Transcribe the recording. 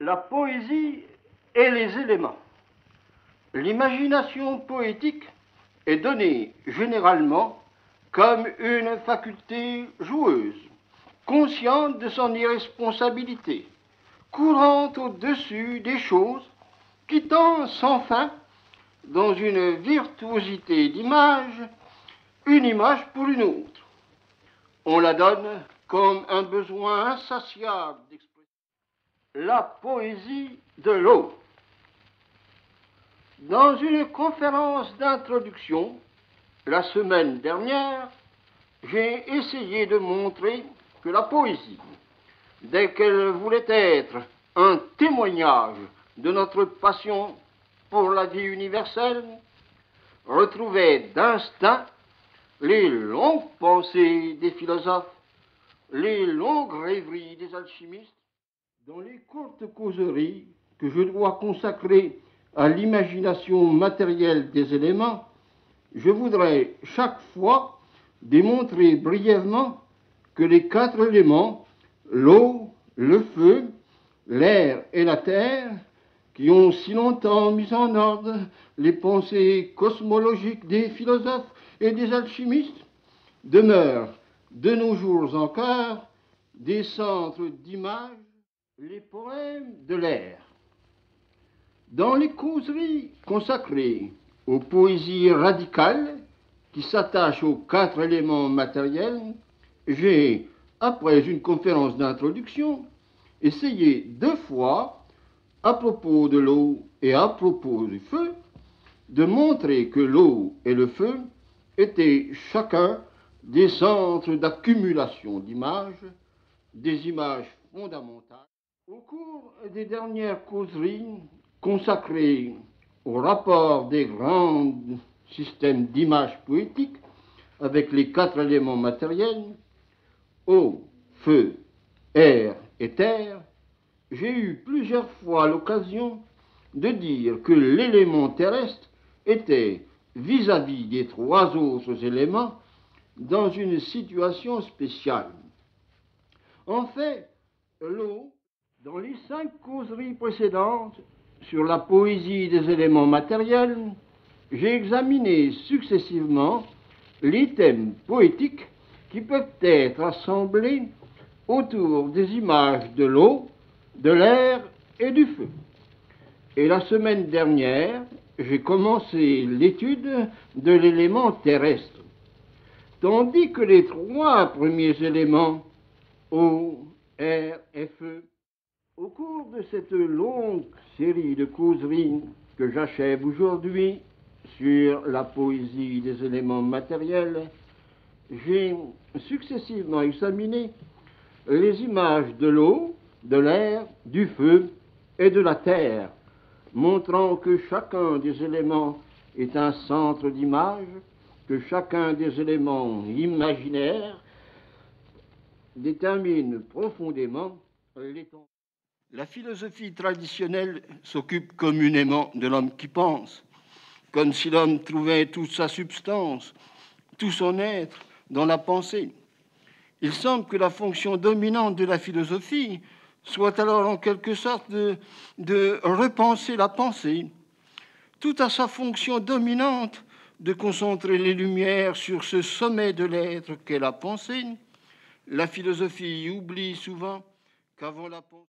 La poésie et les éléments. L'imagination poétique est donnée généralement comme une faculté joueuse, consciente de son irresponsabilité, courante au-dessus des choses, quittant sans fin, dans une virtuosité d'image, une image pour une autre. On la donne comme un besoin insatiable d'expression. La poésie de l'eau. Dans une conférence d'introduction, la semaine dernière, j'ai essayé de montrer que la poésie, dès qu'elle voulait être un témoignage de notre passion pour la vie universelle, retrouvait d'instinct les longues pensées des philosophes, les longues rêveries des alchimistes. Dans les courtes causeries que je dois consacrer à l'imagination matérielle des éléments, je voudrais chaque fois démontrer brièvement que les quatre éléments, l'eau, le feu, l'air et la terre, qui ont si longtemps mis en ordre les pensées cosmologiques des philosophes et des alchimistes, demeurent de nos jours encore des centres d'images. Les poèmes de l'air. Dans les causeries consacrées aux poésies radicales qui s'attachent aux quatre éléments matériels, j'ai, après une conférence d'introduction, essayé 2 fois, à propos de l'eau et à propos du feu, de montrer que l'eau et le feu étaient chacun des centres d'accumulation d'images, des images fondamentales. Au cours des dernières causeries consacrées au rapport des grands systèmes d'images poétiques avec les 4 éléments matériels, eau, feu, air et terre, j'ai eu plusieurs fois l'occasion de dire que l'élément terrestre était, vis-à-vis des 3 autres éléments, dans une situation spéciale. En fait, l'eau, dans les 5 causeries précédentes sur la poésie des éléments matériels, j'ai examiné successivement les thèmes poétiques qui peuvent être assemblés autour des images de l'eau, de l'air et du feu. Et la semaine dernière, j'ai commencé l'étude de l'élément terrestre, tandis que les 3 premiers éléments, eau, air et feu, au cours de cette longue série de causeries que j'achève aujourd'hui sur la poésie des éléments matériels, j'ai successivement examiné les images de l'eau, de l'air, du feu et de la terre, montrant que chacun des éléments est un centre d'image, que chacun des éléments imaginaires détermine profondément l'étendue. La philosophie traditionnelle s'occupe communément de l'homme qui pense, comme si l'homme trouvait toute sa substance, tout son être dans la pensée. Il semble que la fonction dominante de la philosophie soit alors en quelque sorte de repenser la pensée, tout à sa fonction dominante de concentrer les lumières sur ce sommet de l'être qu'est la pensée. La philosophie oublie souvent qu'avant la pensée,